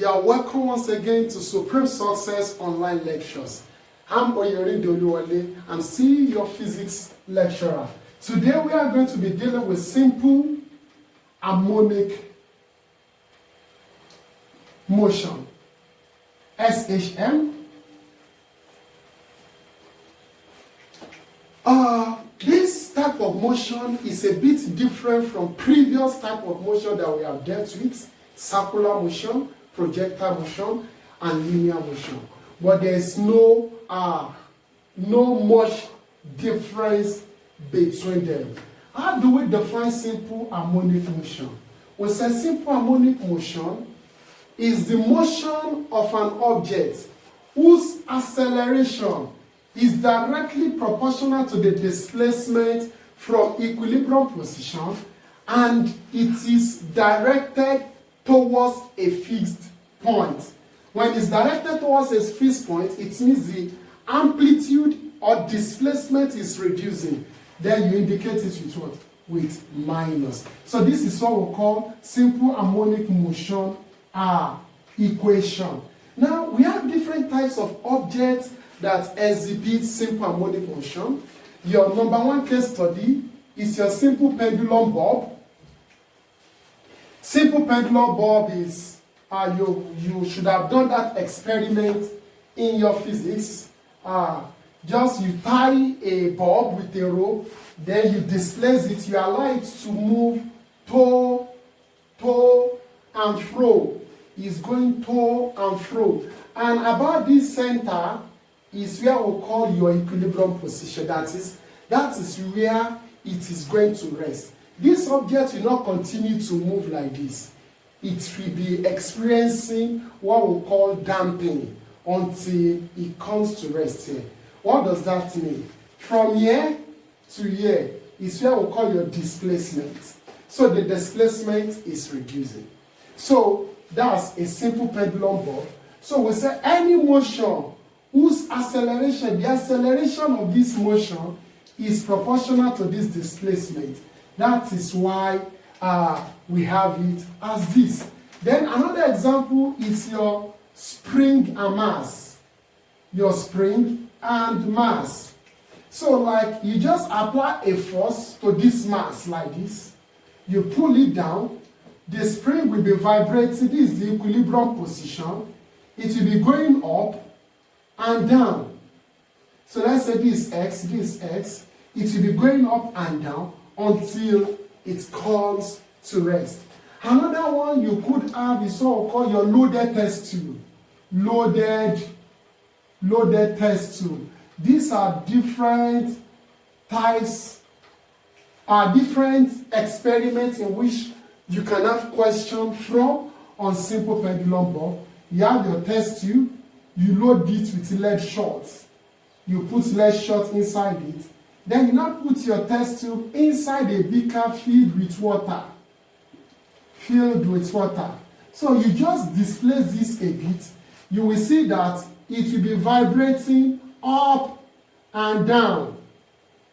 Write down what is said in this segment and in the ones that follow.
You are welcome once again to Supreme Success Online Lectures. I'm Oyeri Doluwale. I'm still your physics lecturer. Today we are going to be dealing with simple harmonic motion, SHM. This type of motion is a bit different from previous type of motion that we have dealt with, circular motion, projectile motion, and linear motion. But there is no much difference between them. How do we define simple harmonic motion? We say simple harmonic motion is the motion of an object whose acceleration is directly proportional to the displacement from equilibrium position, and it is directed towards a fixed point. When it's directed towards a fixed point, it means the amplitude or displacement is reducing. Then you indicate it with what? With minus. So this is what we call simple harmonic motion equation. Now we have different types of objects that exhibit simple harmonic motion. Your number one case study is your simple pendulum bob. Simple pendulum bob is, you should have done that experiment in your physics. Just you tie a bulb with a rope, then you displace it, you allow it to move to and fro. It's going to and fro. And about this center is where we call your equilibrium position. That is where it is going to rest. This object will not continue to move like this. It will be experiencing what we call damping until it comes to rest here. What does that mean? From here to here is where we call your displacement. So the displacement is reducing. So that's a simple pendulum bob. So we say any motion whose acceleration, the acceleration of this motion is proportional to this displacement. That is why we have it as this. Then another example is your spring and mass. Your spring and mass. So like you just apply a force to this mass like this. You pull it down. The spring will be vibrating. This is the equilibrium position. It will be going up and down. So let's say this X. It will be going up and down until it comes to rest. Another one you could have is what we call your loaded test tube. Loaded test tube. These are different types, different experiments in which you can have questions from on simple pendulum bob. You have your test tube, you load it with lead shots. You put lead shots inside it. Then you now put your test tube inside a beaker filled with water. So you just displace this a bit. You will see that it will be vibrating up and down.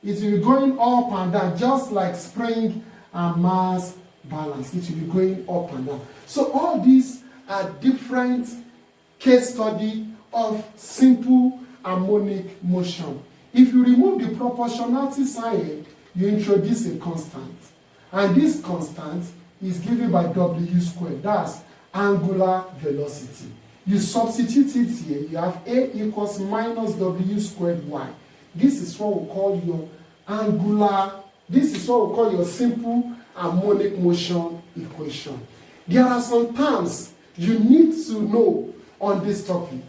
It will be going up and down, just like spring and mass balance. It will be going up and down. So all these are different case study of simple harmonic motion. If you remove the proportionality sign, you introduce a constant. And this constant is given by W squared. That's angular velocity. You substitute it here, you have A equals minus W squared Y. This is what we call your your simple harmonic motion equation. There are some terms you need to know on this topic.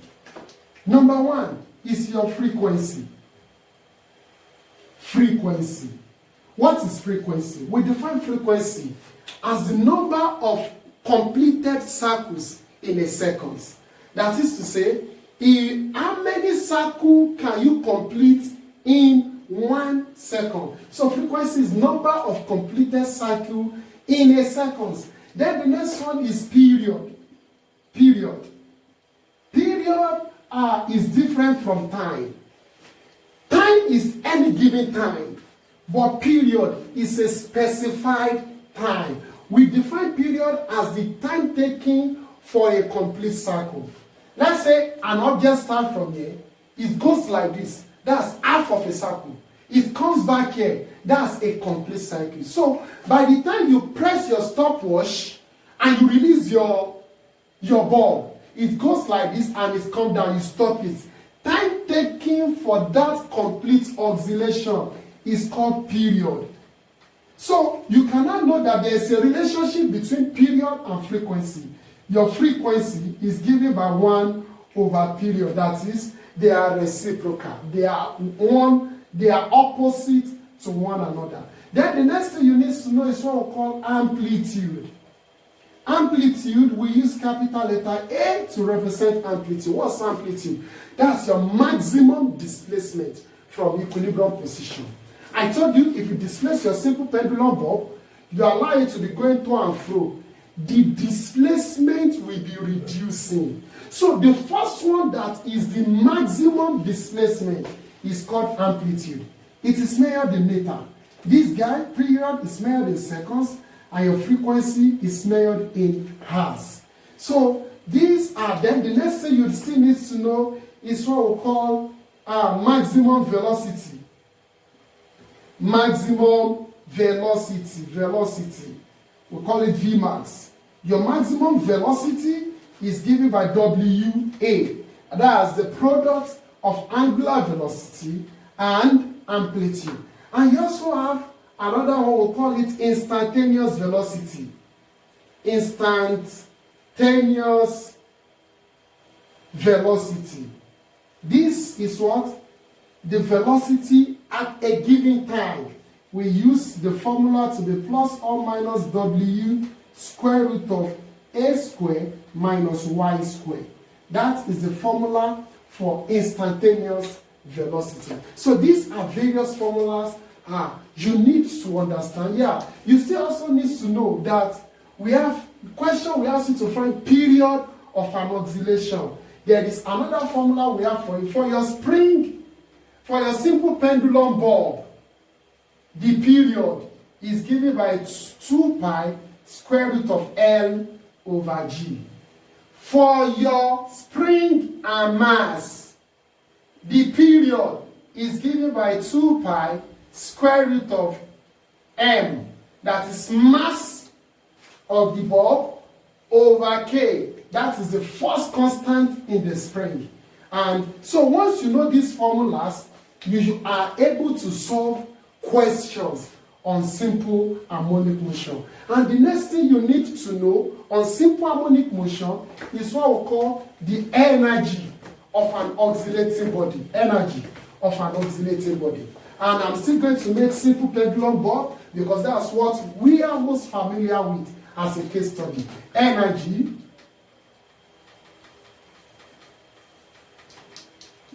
Number one is your frequency. Frequency. What is frequency? We define frequency as the number of completed circles in a second. That is to say, how many circles can you complete in 1 second? So frequency is number of completed circles in a second. Then the next one is period. Period is different from time. Time is any given time, but period is a specified time. We define period as the time taken for a complete cycle. Let's say an object starts from here, it goes like this. That's half of a cycle. It comes back here. That's a complete cycle. So by the time you press your stopwatch and you release your bulb, it goes like this and it comes down, you stop it. Time taken for that complete oscillation is called period. So you cannot know that there is a relationship between period and frequency. Your frequency is given by 1 over period. That is, they are reciprocal. They are opposite to one another. Then the next thing you need to know is what we call amplitude. Amplitude, we use capital letter A to represent amplitude. What's amplitude? That's your maximum displacement from equilibrium position. I told you if you displace your simple pendulum bulb, you allow it to be going to and fro, the displacement will be reducing. So the first one that is the maximum displacement is called amplitude. It is measured in meter. This guy, period, is measured in seconds, and your frequency is measured in hertz. So these are then the next thing you still need to know is what we call maximum velocity. Maximum velocity. We call it Vmax. Your maximum velocity is given by WA. That is the product of angular velocity and amplitude. And you also have another one, we call it instantaneous velocity. Instantaneous velocity. This is what? The velocity at a given time. We use the formula to be plus or minus W square root of A square minus Y square. That is the formula for instantaneous velocity. So these are various formulas you need to understand. Yeah, you still also need to know that we have question we ask you to find period of an oscillation. There is another formula we have for you. For your spring, for your simple pendulum bulb, the period is given by 2 pi square root of L over G. For your spring and mass, the period is given by 2 pi square root of M. That is mass of the bulb over K. That is the first constant in the spring. And so once you know these formulas, you are able to solve questions on simple harmonic motion. And the next thing you need to know on simple harmonic motion is what we call the energy of an oscillating body. Energy of an oscillating body. And I'm still going to make simple pendulum bulb because that's what we are most familiar with as a case study. Energy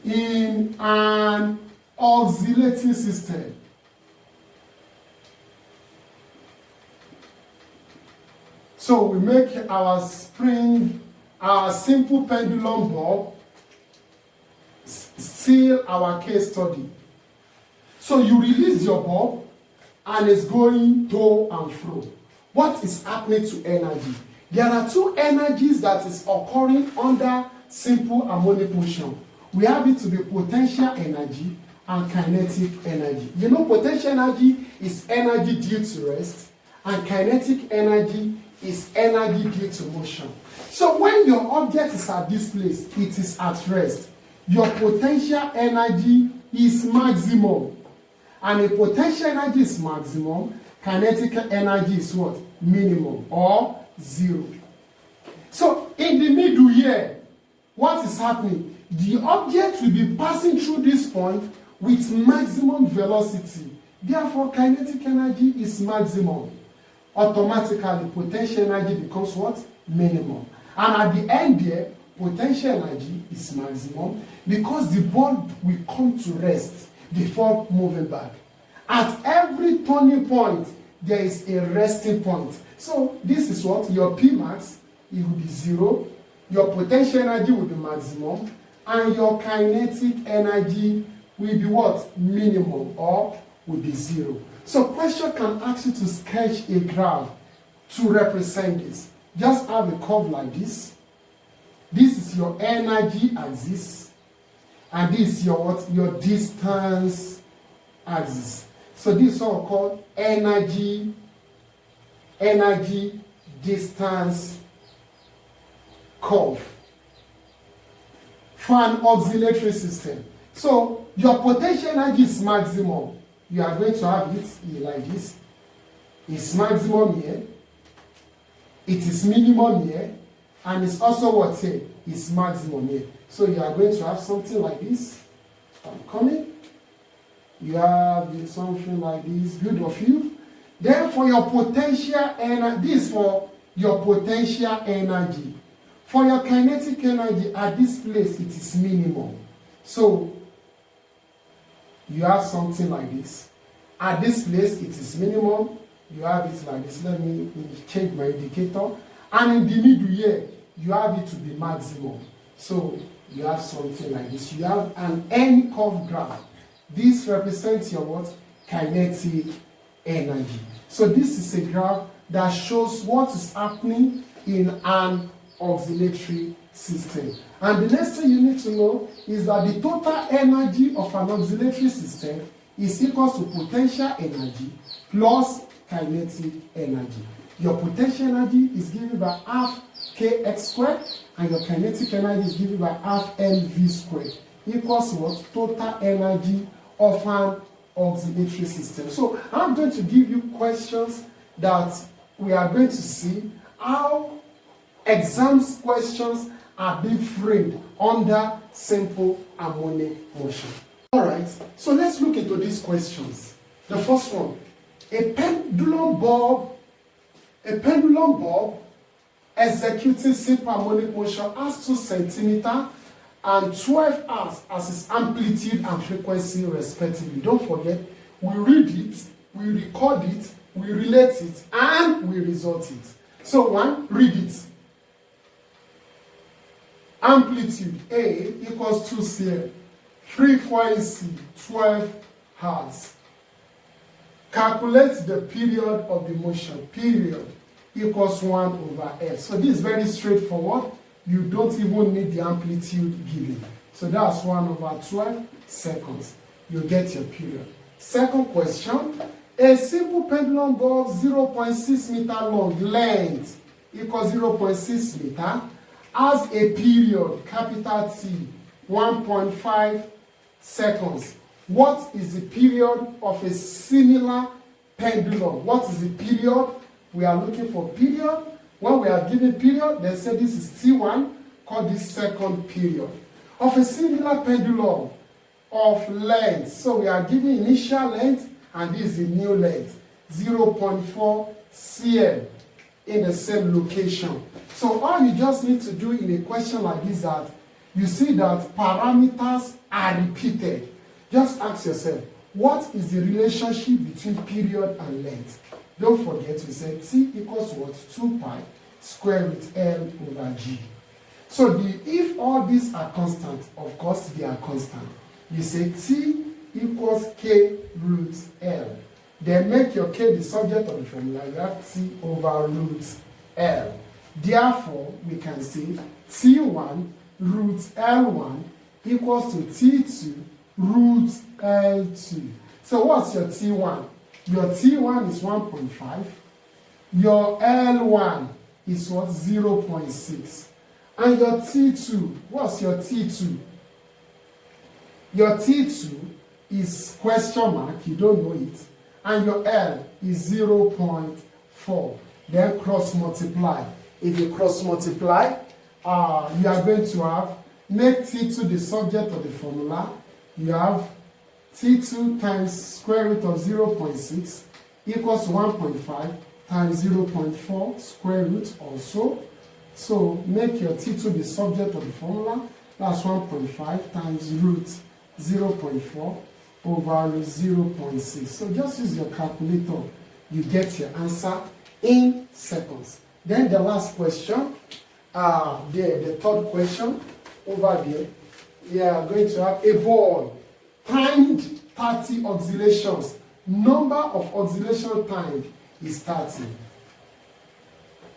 in an oscillating system. So we make our spring, our simple pendulum bulb, still our case study. So you release your bulb and it's going to and fro. What is happening to energy? There are two energies that is occurring under simple harmonic motion. We have it to be potential energy and kinetic energy. You know, potential energy is energy due to rest, and kinetic energy is energy due to motion. So when your object is at this place, it is at rest. Your potential energy is maximum. And if potential energy is maximum, kinetic energy is what? Minimum or zero. So in the middle here, what is happening? The object will be passing through this point with maximum velocity. Therefore, kinetic energy is maximum. Automatically, potential energy becomes what? Minimum. And at the end there, potential energy is maximum because the bulb will come to rest before moving back. At every turning point, there is a resting point. So this is what? Your Pmax, it will be zero. Your potential energy will be maximum. And your kinetic energy will be what? Minimum or will be zero. So question can ask you to sketch a graph to represent this. Just have a curve like this. This is your energy axis, and this is your what? Your distance axis. So this is all called energy distance curve for an oscillatory system. So your potential energy is maximum. You are going to have it like this. It's maximum here. It is minimum here. And it's also what here? It's maximum here. So you are going to have something like this. I'm coming. You have something like this. Good of you. Then for your potential energy, this for your potential energy. For your kinetic energy, at this place, it is minimum. So you have something like this. At this place, it is minimum. You have it like this. Let me change my indicator. And in the middle here, you have it to be maximum. So you have something like this. You have an N curve graph. This represents your what? Kinetic energy. So this is a graph that shows what is happening in an oscillatory system. And the next thing you need to know is that the total energy of an oscillatory system is equal to potential energy plus kinetic energy. Your potential energy is given by half kx squared, and your kinetic energy is given by half mv squared, equals what? Total energy of an oscillatory system. So I'm going to give you questions that we are going to see how exams questions are being framed under simple harmonic motion. All right, so let's look into these questions. The first one, a pendulum bulb executing simple harmonic motion has 2 centimeters and 12 hours as its amplitude and frequency respectively. Don't forget, we read it, we record it, we relate it, and we result it. So one, read it. Amplitude A equals 2 cm. Frequency 12 hertz. Calculate the period of the motion. Period equals 1 over f. So this is very straightforward. You don't even need the amplitude given. So that's 1 over 12 seconds. You get your period. Second question. A simple pendulum bulb 0.6 meter long length equals 0.6 meter has a period, capital T, 1.5 seconds. What is the period of a similar pendulum? What is the period? We are looking for period. When we are given period, they say this is T1, call this second period. Of a similar pendulum of length. So we are given initial length, and this is the new length, 0.4 cm in the same location. So all you just need to do in a question like this is that you see that parameters are repeated. Just ask yourself, what is the relationship between period and length? Don't forget, we said T equals what? 2 pi square root L over G. So if all these are constant, of course they are constant. You say T equals K root L. Then make your K the subject of the formula. You have T over root L. Therefore, we can say T1 root L1 equals to T2 root L2. So what's your T1? Your T1 is 1.5. Your L1 is what? 0.6. And your T2, what's your T2? Your T2 is question mark, you don't know it. And your L is 0.4. Then cross multiply. If you cross multiply, you are going to have, make T2 the subject of the formula. You have T2 times square root of 0.6 equals 1.5 times 0.4 square root also. So make your T2 the subject of the formula. That's 1.5 times root 0.4 over 0.6. So just use your calculator. You get your answer in seconds. Then the last question, the third question over there, we are going to have a ball timed 30 oscillations. Number of oscillation time is 30.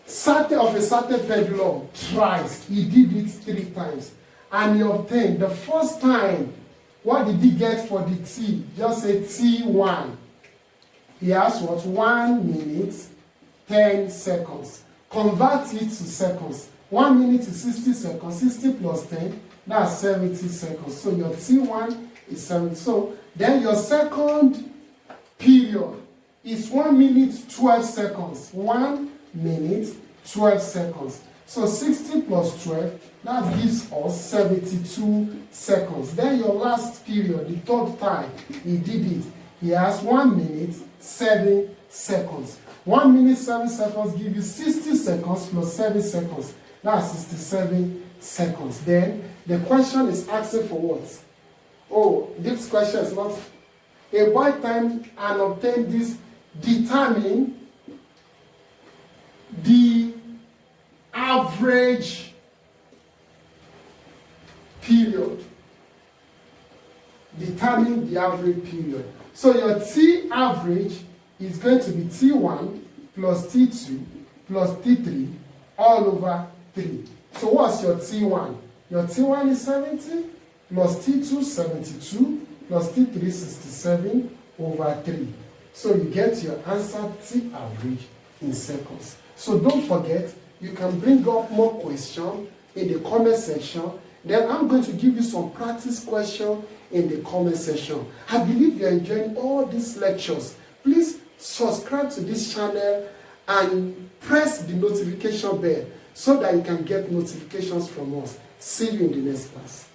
a certain pendulum thrice. He did it 3 times. And he obtained the first time. What did he get for the T? Just say T1. He has what? 1 minute, 10 seconds. Convert it to seconds. 1 minute is 60 seconds. 60 plus 10, that's 70 seconds. So your T1 is 70. So then your second period is 1 minute, 12 seconds. 1 minute, 12 seconds. So 60 plus 12, that gives us 72 seconds. Then your last period, the third time he did it, he has 1 minute, 7 seconds. 1 minute, 7 seconds gives you 60 seconds plus 7 seconds. That's 67 seconds. Then the question is asking for what? Oh, this question is not a boy time and obtain this. Determine the average period. Determine the average period. So your T average is going to be T1 plus T2 plus T3 all over 3. So what's your T1? Your T1 is 70 plus T2 72 plus T3 67 over 3. So you get your answer T average in seconds. So don't forget, you can bring up more questions in the comment section. Then I'm going to give you some practice questions in the comment section. I believe you're enjoying all these lectures. Please subscribe to this channel and press the notification bell so that you can get notifications from us. See you in the next class.